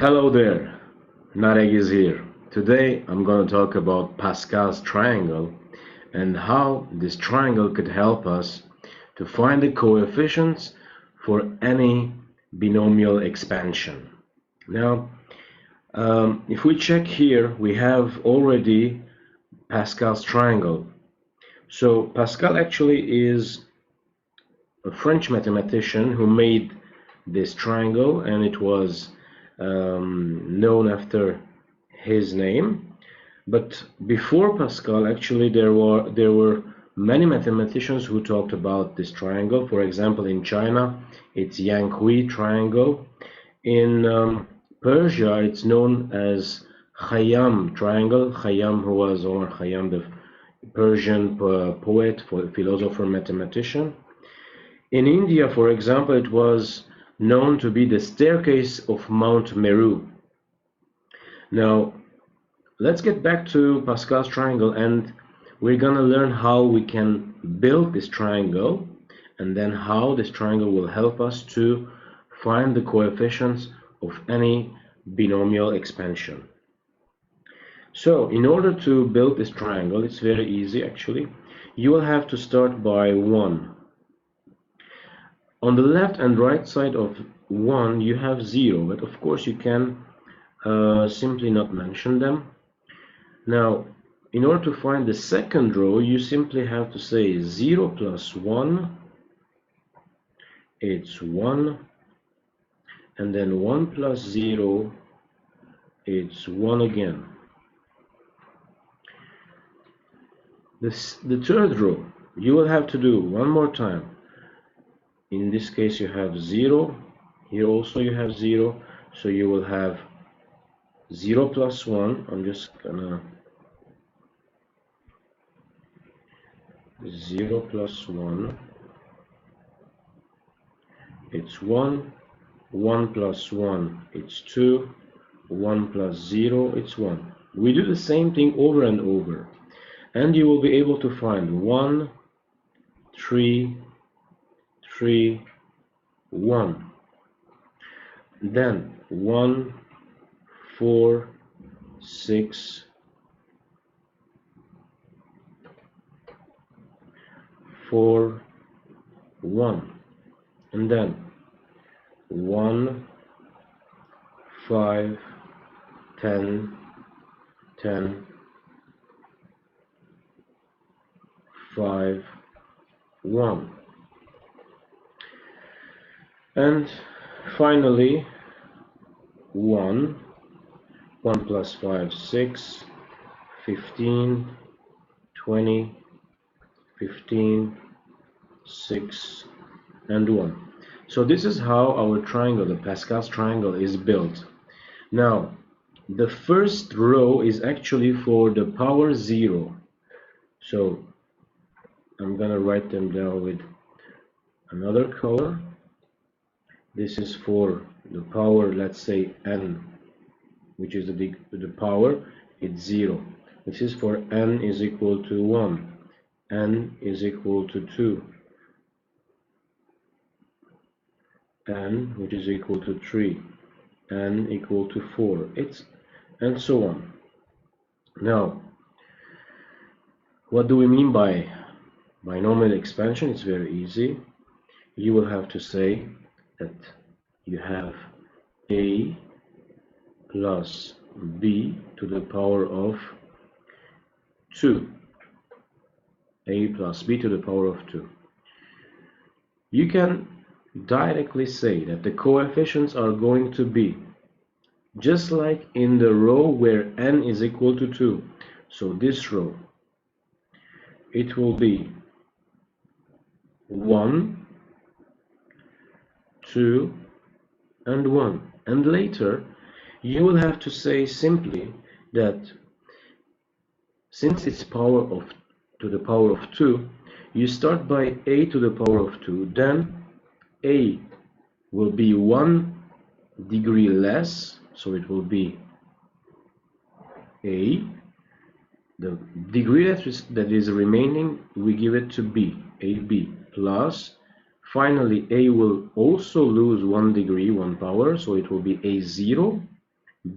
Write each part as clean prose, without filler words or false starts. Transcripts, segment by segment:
Hello there, Nareg is here. Today I'm going to talk about Pascal's triangle and how this triangle could help us to find the coefficients for any binomial expansion. Now, if we check here, we have already Pascal's triangle. So Pascal actually is a French mathematician who made this triangle, and it was known after his name. But before Pascal, actually, there were many mathematicians who talked about this triangle. For example, in China, it's Yang-Hui triangle. In Persia, it's known as Khayyam triangle. Khayyam, who was Omar Khayyam, the Persian poet, philosopher, mathematician. In India, for example, it was known to be the staircase of Mount Meru. Now, let's get back to Pascal's triangle, and we're gonna learn how we can build this triangle, and then how this triangle will help us to find the coefficients of any binomial expansion. So, in order to build this triangle, it's very easy actually. You will have to start by 1. On the left and right side of 1 you have 0, but of course you can simply not mention them. Now, in order to find the second row, you simply have to say 0 plus 1, it's 1, and then 1 plus 0, it's 1 again. The third row, you will have to do one more time. In this case you have 0, here also you have 0, so you will have 0 plus 1, I'm just gonna 0 plus 1, it's 1, 1 plus 1, it's 2, 1 plus 0, it's 1. We do the same thing over and over, and you will be able to find 1, 3, 3, 1, then 1, 4, 6, 4, 1, and then 1, 5, 10, 10, 5, 1. And finally 1 plus 5, 6, 15, 20, 15, 6, and 1. So this is how our triangle, the Pascal's triangle, is built. Now, the first row is actually for the power 0. So I'm gonna write them down with another color. This is for the power, let's say n, which is the power, it's 0. This is for n is equal to 1, n is equal to 2, n which is equal to 3, n equal to 4, and so on. Now, what do we mean by binomial expansion? It's very easy. You will have to say that you have a plus b to the power of 2. A plus b to the power of 2. You can directly say that the coefficients are going to be just like in the row where n is equal to 2. So this row, it will be 1, 2, and 1. And later you will have to say simply that since it's power of to the power of 2, you start by a to the power of 2, then a will be 1 degree less, so it will be a. The degree that is remaining, we give it to b, ab, plus finally a will also lose 1 degree, 1 power, so it will be a0,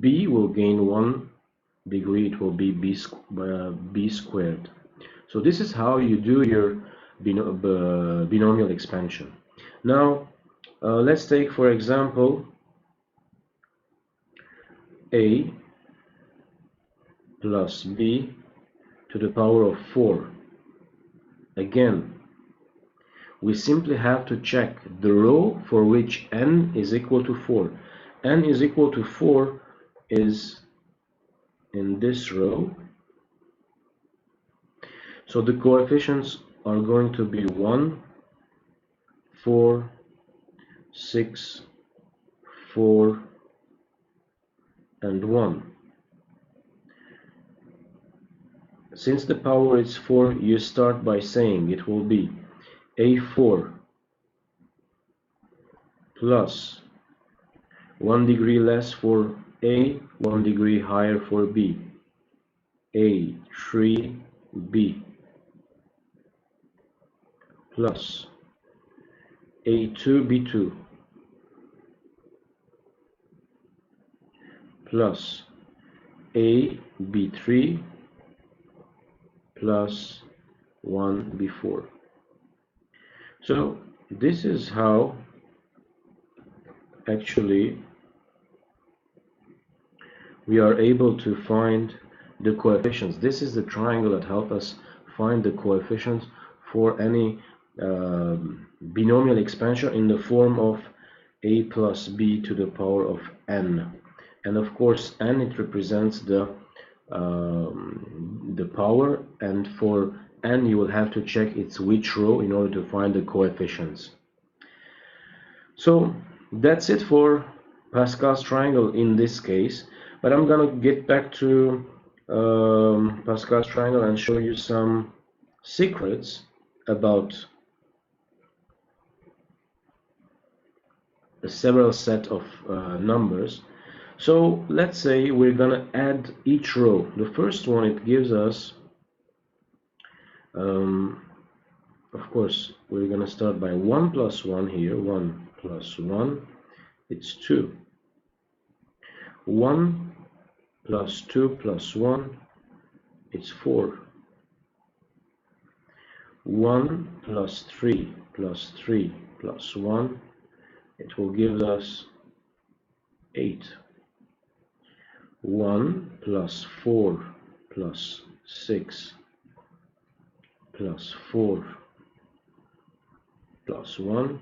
b will gain 1 degree, it will be b squared. So this is how you do your binomial expansion. Now let's take, for example, a plus b to the power of 4. Again, we simply have to check the row for which n is equal to 4. N is equal to 4 is in this row. So the coefficients are going to be 1, 4, 6, 4, and 1. Since the power is 4, you start by saying it will be a4 plus 1 degree less for a, 1 degree higher for b, a3b plus a2b2 plus ab3 plus 1b4. So this is how actually we are able to find the coefficients. This is the triangle that helps us find the coefficients for any binomial expansion in the form of a plus b to the power of n. And of course, n, it represents the power, and for n you will have to check it's which row in order to find the coefficients. So that's it for Pascal's triangle in this case, but I'm gonna get back to Pascal's triangle and show you some secrets about several set of numbers. So let's say we're gonna add each row. The first one, it gives us of course we're gonna start by 1 plus 1 here. 1 plus 1, it's 2. 1 plus 2 plus 1, it's 4. 1 plus 3 plus 3 plus 1, it will give us 8. 1 plus 4 plus 6 plus 4 plus 1,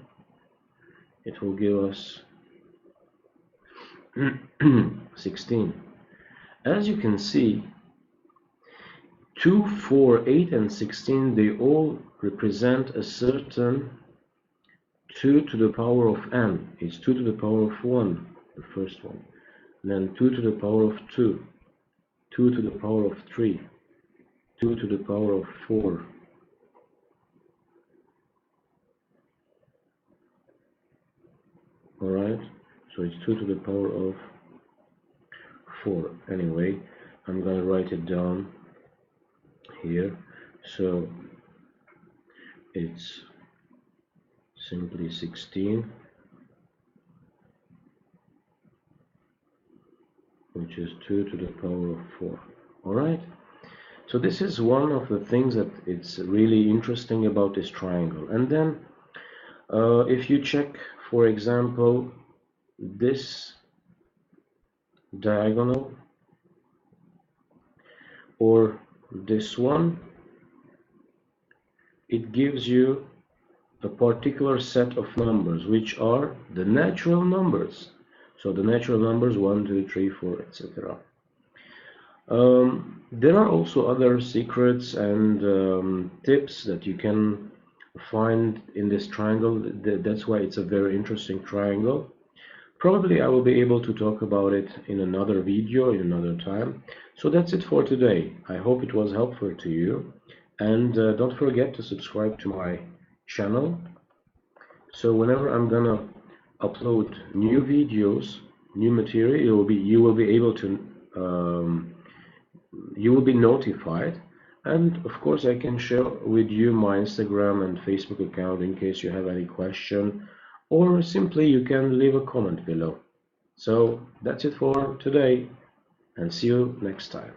it will give us 16. As you can see, 2, 4, 8, and 16, they all represent a certain 2 to the power of n. It's 2 to the power of 1, the first one. And then 2 to the power of 2, 2 to the power of 3, 2 to the power of 4. Alright, so it's 2 to the power of 4. Anyway, I'm gonna write it down here. So it's simply 16, which is 2 to the power of 4. Alright, so this is one of the things that it's really interesting about this triangle. And then if you check, for example, this diagonal or this one, it gives you a particular set of numbers, which are the natural numbers. So the natural numbers 1, 2, 3, 4, etc. There are also other secrets and tips that you can find in this triangle. That's why it's a very interesting triangle. Probably I will be able to talk about it in another video in another time. So that's it for today. I hope it was helpful to you, and don't forget to subscribe to my channel, so whenever I'm gonna upload new videos, new material, you will be able to you will be notified. And of course I can share with you my Instagram and Facebook account in case you have any question, or simply you can leave a comment below. So that's it for today, and see you next time.